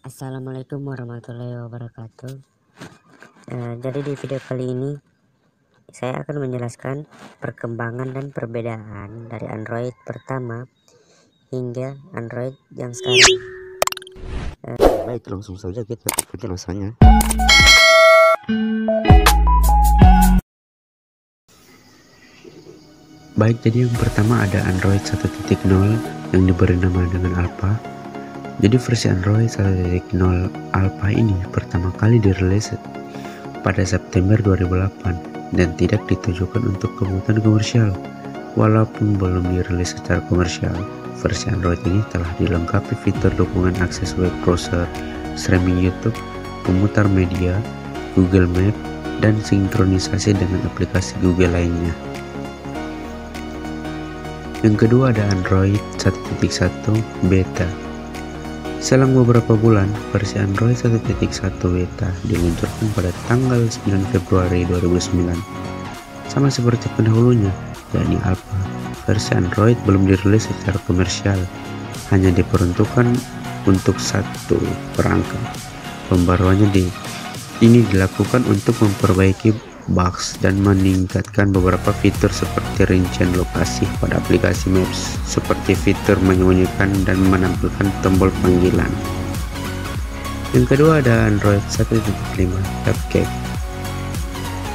Assalamualaikum warahmatullahi wabarakatuh. Jadi di video kali ini saya akan menjelaskan perkembangan dan perbedaan dari Android pertama hingga Android yang sekarang. Baik, langsung saja kita ke penjelasannya. Baik, jadi yang pertama ada Android 1.0 yang diberi nama dengan Alpha. Jadi versi Android 1.0 Alpha ini pertama kali dirilis pada September 2008 dan tidak ditujukan untuk kebutuhan komersial. Walaupun belum dirilis secara komersial, versi Android ini telah dilengkapi fitur dukungan akses web browser, streaming YouTube, pemutar media, Google Map, dan sinkronisasi dengan aplikasi Google lainnya. Yang kedua ada Android 1.1 Beta. Selang beberapa bulan, versi Android 1.1 Beta diluncurkan pada tanggal 9 Februari 2009. Sama seperti pendahulunya, yakni Alpha, versi Android belum dirilis secara komersial, hanya diperuntukkan untuk satu perangkat. Pembaruannya ini dilakukan untuk memperbaiki bugs dan meningkatkan beberapa fitur seperti rincian lokasi pada aplikasi Maps, seperti fitur menyembunyikan dan menampilkan tombol panggilan. Yang kedua ada Android 1.5 Cupcake.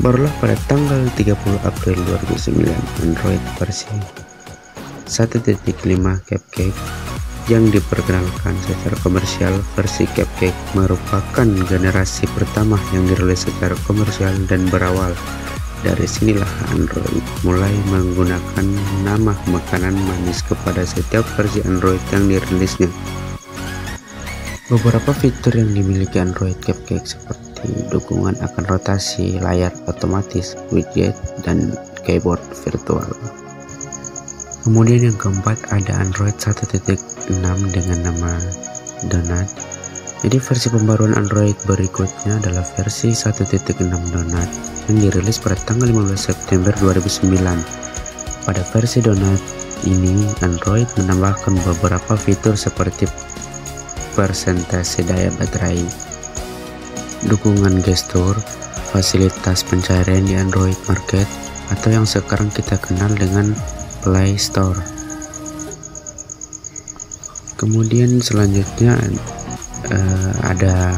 Barulah pada tanggal 30 April 2009 Android versi 1.5 Cupcake yang diperkenalkan secara komersial. Versi Cupcake merupakan generasi pertama yang dirilis secara komersial dan berawal dari sinilah Android mulai menggunakan nama makanan manis kepada setiap versi Android yang dirilisnya. Beberapa fitur yang dimiliki Android Cupcake seperti dukungan akan rotasi layar otomatis, widget, dan keyboard virtual. Kemudian yang keempat ada Android 1.6 dengan nama Donut. Jadi versi pembaruan Android berikutnya adalah versi 1.6 Donut yang dirilis pada tanggal 15 September 2009. Pada versi Donut ini Android menambahkan beberapa fitur seperti persentase daya baterai, dukungan gestur, fasilitas pencarian di Android Market atau yang sekarang kita kenal dengan Play Store. Kemudian selanjutnya ada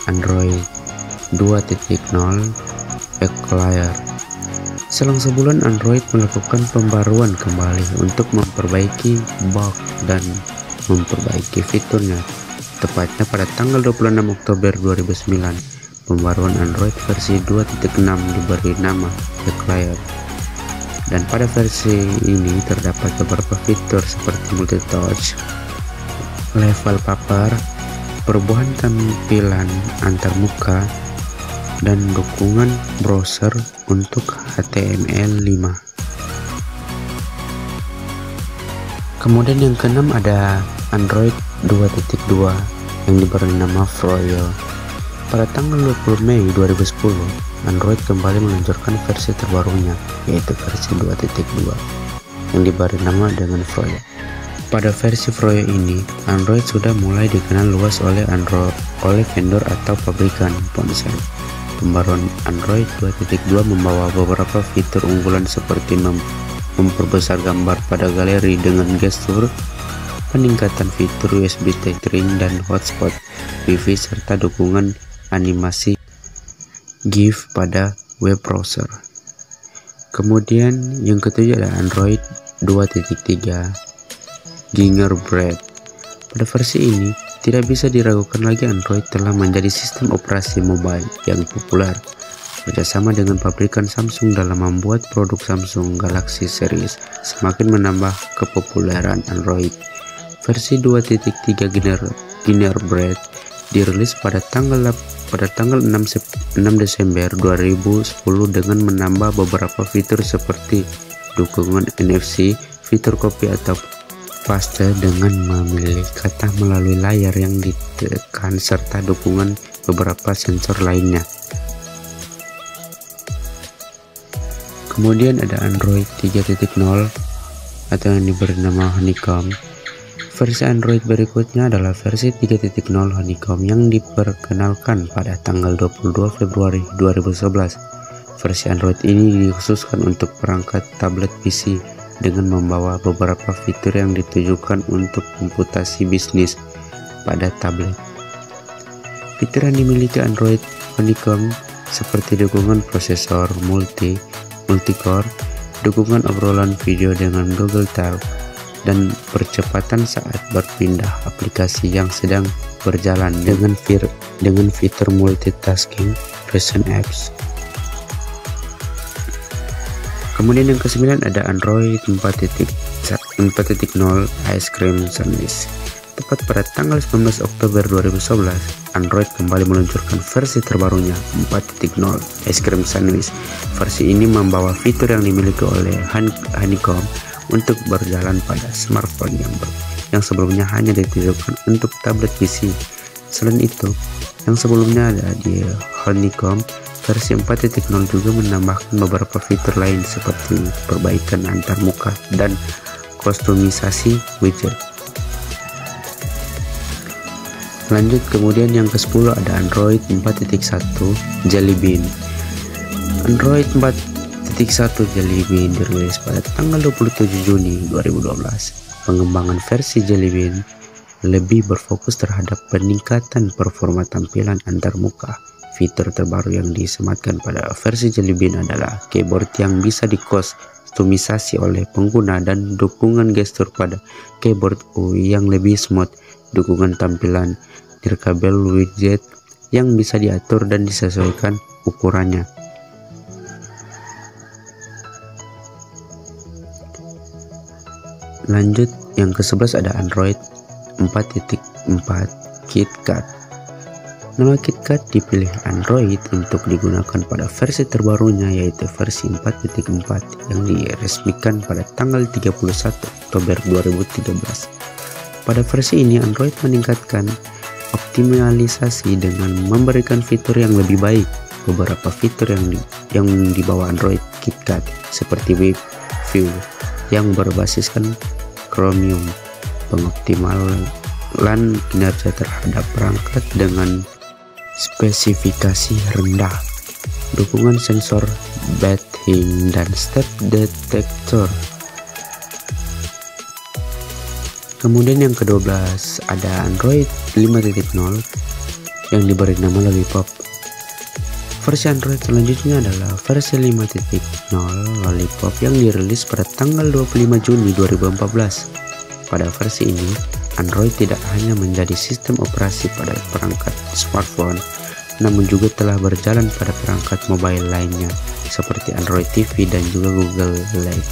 Android 2.0 Eclair. Selang sebulan Android melakukan pembaruan kembali untuk memperbaiki bug dan memperbaiki fiturnya. Tepatnya pada tanggal 26 Oktober 2009, pembaruan Android versi 2.6 diberi nama Eclair. Dan pada versi ini terdapat beberapa fitur seperti multi-touch, level paper, perubahan tampilan antarmuka, dan dukungan browser untuk HTML5. Kemudian yang keenam ada Android 2.2 yang diberi nama Froyo. Pada tanggal 20 Mei 2010, Android kembali meluncurkan versi terbarunya, yaitu versi 2.2 yang diberi nama dengan Froyo. Pada versi Froyo ini, Android sudah mulai dikenal luas oleh vendor atau pabrikan ponsel. Pembaruan Android 2.2 membawa beberapa fitur unggulan seperti memperbesar gambar pada galeri dengan gestur, peningkatan fitur USB tethering dan hotspot Wi-Fi, serta dukungan animasi GIF pada web browser. Kemudian yang ketujuh ada Android 2.3 Gingerbread. Pada versi ini tidak bisa diragukan lagi, Android telah menjadi sistem operasi mobile yang populer bekerjasama dengan pabrikan Samsung dalam membuat produk Samsung Galaxy Series semakin menambah kepopuleran Android. Versi 2.3 Gingerbread dirilis pada tanggal 6 Desember 2010 dengan menambah beberapa fitur seperti dukungan NFC, fitur copy atau paste dengan memilih kata melalui layar yang ditekan, serta dukungan beberapa sensor lainnya. Kemudian ada Android 3.0 atau yang diberi nama Honeycomb. Versi Android berikutnya adalah versi 3.0 Honeycomb yang diperkenalkan pada tanggal 22 Februari 2011. Versi Android ini dikhususkan untuk perangkat tablet PC dengan membawa beberapa fitur yang ditujukan untuk komputasi bisnis pada tablet. Fitur yang dimiliki Android Honeycomb seperti dukungan prosesor multi-core, dukungan obrolan video dengan Google Talk, dan percepatan saat berpindah aplikasi yang sedang berjalan dengan fitur multitasking recent apps. Kemudian yang ke-9 ada Android 4.0 Ice Cream Sandwich. Tepat pada tanggal 19 Oktober 2011, Android kembali meluncurkan versi terbarunya 4.0 Ice Cream Sandwich. Versi ini membawa fitur yang dimiliki oleh Honeycomb untuk berjalan pada smartphone yang sebelumnya hanya ditujukan untuk tablet PC. Selain itu, yang sebelumnya ada di Honeycomb, versi 4.0 juga menambahkan beberapa fitur lain seperti perbaikan antarmuka dan kustomisasi widget. Lanjut, kemudian yang ke-10 ada Android 4.1 Jelly Bean. Android 4.1 Jelly Bean dirilis pada tanggal 27 Juni 2012. Pengembangan versi Jelly Bean lebih berfokus terhadap peningkatan performa tampilan antarmuka. Fitur terbaru yang disematkan pada versi Jelly Bean adalah keyboard yang bisa dikustomisasi oleh pengguna dan dukungan gestur pada keyboard UI yang lebih smooth, dukungan tampilan nirkabel widget yang bisa diatur dan disesuaikan ukurannya. Lanjut, yang ke-11 ada Android 4.4 KitKat. Nama KitKat dipilih Android untuk digunakan pada versi terbarunya, yaitu versi 4.4 yang diresmikan pada tanggal 31 Oktober 2013. Pada versi ini, Android meningkatkan optimalisasi dengan memberikan fitur yang lebih baik. Beberapa fitur yang dibawa Android KitKat seperti Web View yang berbasiskan Chromium, pengoptimalan kinerja terhadap perangkat dengan spesifikasi rendah, dukungan sensor bathing dan step detector. Kemudian yang ke-12 ada Android 5.0 yang diberi nama Lollipop. Versi Android selanjutnya adalah versi 5.0 Lollipop yang dirilis pada tanggal 25 Juni 2014. Pada versi ini, Android tidak hanya menjadi sistem operasi pada perangkat smartphone, namun juga telah berjalan pada perangkat mobile lainnya seperti Android TV dan juga Google Live.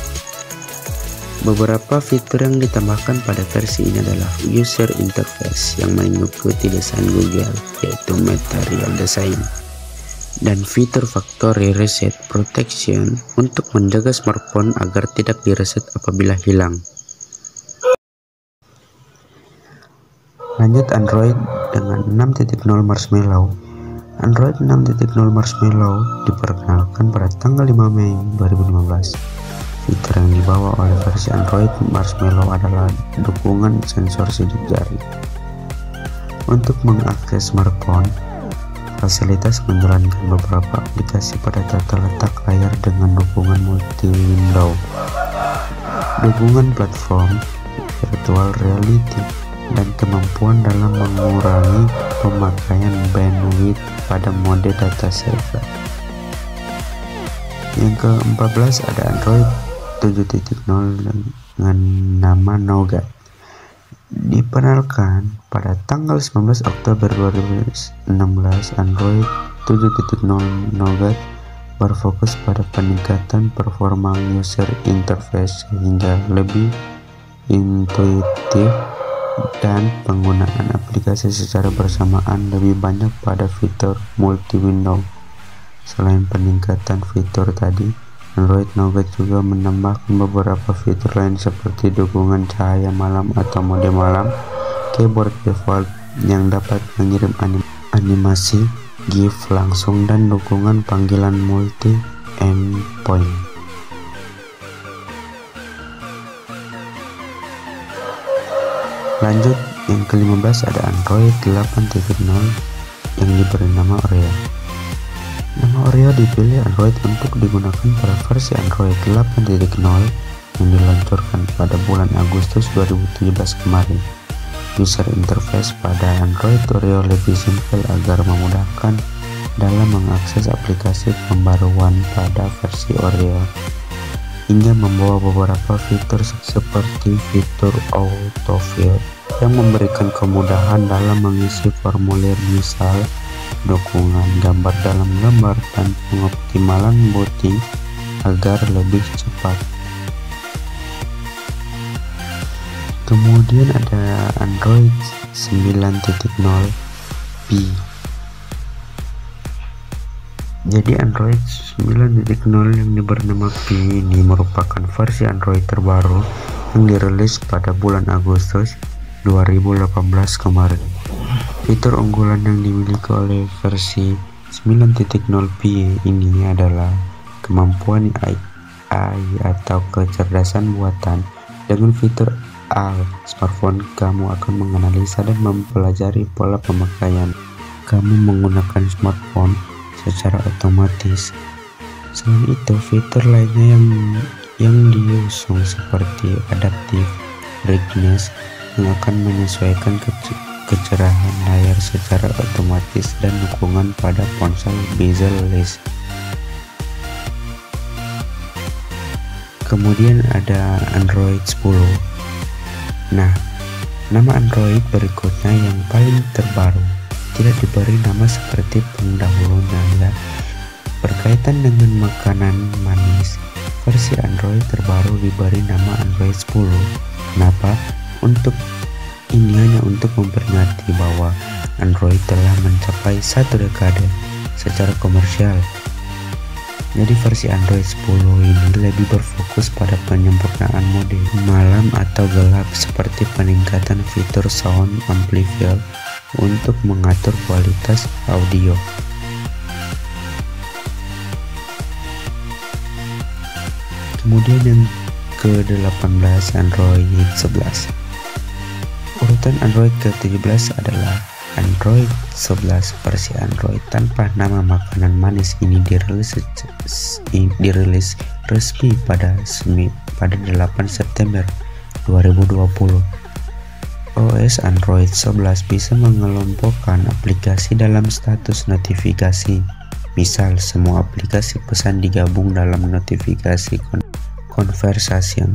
Beberapa fitur yang ditambahkan pada versi ini adalah user interface yang mengikuti desain Google, yaitu Material Design, dan fitur factory reset protection untuk menjaga smartphone agar tidak direset apabila hilang. Lanjut, Android dengan 6.0 Marshmallow. Android 6.0 Marshmallow diperkenalkan pada tanggal 5 Mei 2015. Fitur yang dibawa oleh versi Android Marshmallow adalah dukungan sensor sidik jari. Untuk mengakses smartphone, fasilitas menjalankan beberapa aplikasi pada tata letak layar dengan dukungan multi-window, dukungan platform, virtual reality, dan kemampuan dalam mengurangi pemakaian bandwidth pada mode data saver. Yang ke-14 ada Android 7.0 dengan nama Nougat. Diperkenalkan pada tanggal 19 Oktober 2016, Android 7.0 Nougat berfokus pada peningkatan performa user interface sehingga lebih intuitif dan penggunaan aplikasi secara bersamaan lebih banyak pada fitur multi-window. Selain peningkatan fitur tadi, Android Nougat juga menambahkan beberapa fitur lain seperti dukungan cahaya malam atau mode malam, keyboard default yang dapat mengirim animasi GIF langsung, dan dukungan panggilan multi endpoint. Lanjut, yang ke-15 ada Android 8.0 yang diberi nama Oreo. Nama Oreo dipilih Android untuk digunakan pada versi Android 8.0 yang diluncurkan pada bulan Agustus 2017 kemarin. User interface pada Android Oreo lebih simpel agar memudahkan dalam mengakses aplikasi pembaruan pada versi Oreo, hingga membawa beberapa fitur seperti fitur autofill yang memberikan kemudahan dalam mengisi formulir, misal dukungan gambar dalam gambar, dan pengoptimalan booting agar lebih cepat. Kemudian ada Android 9.0 P. Jadi Android 9.0 yang diberi nama P ini merupakan versi Android terbaru yang dirilis pada bulan Agustus 2018 kemarin. Fitur unggulan yang dimiliki oleh versi 9.0 P ini adalah kemampuan AI atau kecerdasan buatan. Dengan fitur smartphone kamu akan menganalisa dan mempelajari pola pemakaian kamu menggunakan smartphone secara otomatis. Selain itu, fitur lainnya yang diusung seperti adaptive brightness yang akan menyesuaikan kecerahan layar secara otomatis dan dukungan pada ponsel bezel-less. Kemudian ada Android 10. Nah, nama Android berikutnya yang paling terbaru tidak diberi nama seperti pendahulunya ya. Berkaitan dengan makanan manis, versi Android terbaru diberi nama Android 10. Kenapa? Ini hanya untuk memperingati bahwa Android telah mencapai 1 dekade secara komersial. Jadi versi Android 10 ini lebih berfokus pada penyempurnaan mode malam atau gelap, seperti peningkatan fitur sound amplifier untuk mengatur kualitas audio. Kemudian yang ke-18 Android 11. Urutan Android ke-17 adalah Android 11. Versi Android tanpa nama makanan manis ini dirilis resmi pada 8 September 2020. OS Android 11 bisa mengelompokkan aplikasi dalam status notifikasi. Misal, semua aplikasi pesan digabung dalam notifikasi conversation.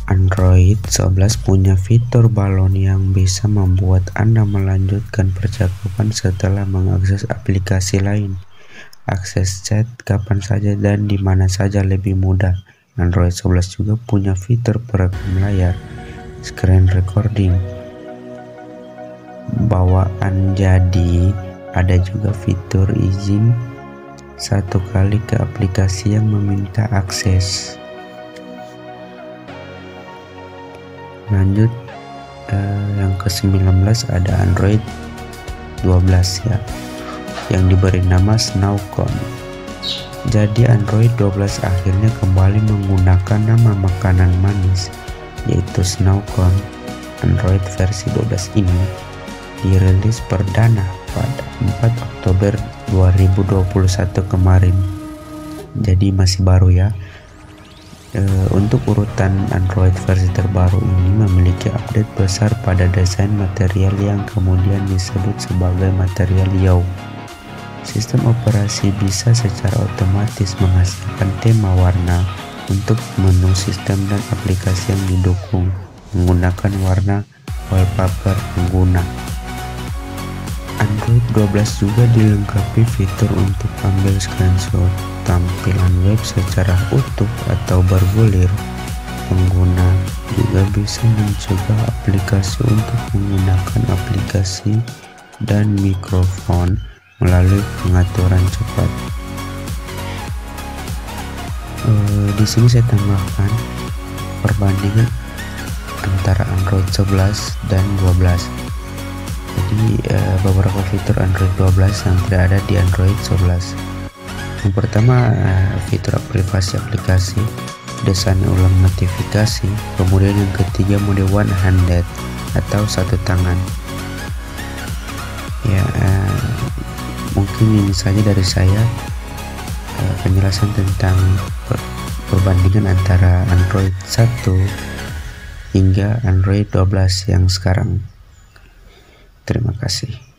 Android 11 punya fitur balon yang bisa membuat Anda melanjutkan percakapan setelah mengakses aplikasi lain. Akses chat kapan saja dan di mana saja lebih mudah. Android 11 juga punya fitur perekam layar, screen recording bawaan, jadi ada juga fitur izin satu kali ke aplikasi yang meminta akses. Lanjut, yang ke-19 ada Android 12 ya, yang diberi nama Snowcone. Jadi Android 12 akhirnya kembali menggunakan nama makanan manis, yaitu Snowcone. Android versi 12 ini dirilis perdana pada 4 Oktober 2021 kemarin. Jadi masih baru ya. Untuk urutan Android versi terbaru ini memiliki update besar pada desain material yang kemudian disebut sebagai material Yaw. Sistem operasi bisa secara otomatis menghasilkan tema warna untuk menu sistem dan aplikasi yang didukung menggunakan warna wallpaper pengguna. Android 12 juga dilengkapi fitur untuk ambil screenshot tampilan web secara utuh atau bergulir. Pengguna juga bisa mencegah aplikasi untuk menggunakan aplikasi dan mikrofon melalui pengaturan cepat. Di sini saya tambahkan perbandingan antara Android 11 dan 12. Jadi beberapa fitur Android 12 yang tidak ada di Android 11. Yang pertama, fitur privasi aplikasi, desain ulang notifikasi. Kemudian yang ketiga, mode one handed, atau satu tangan. Ya, mungkin ini saja dari saya penjelasan tentang perbandingan antara Android 1 hingga Android 12 yang sekarang. Terima kasih.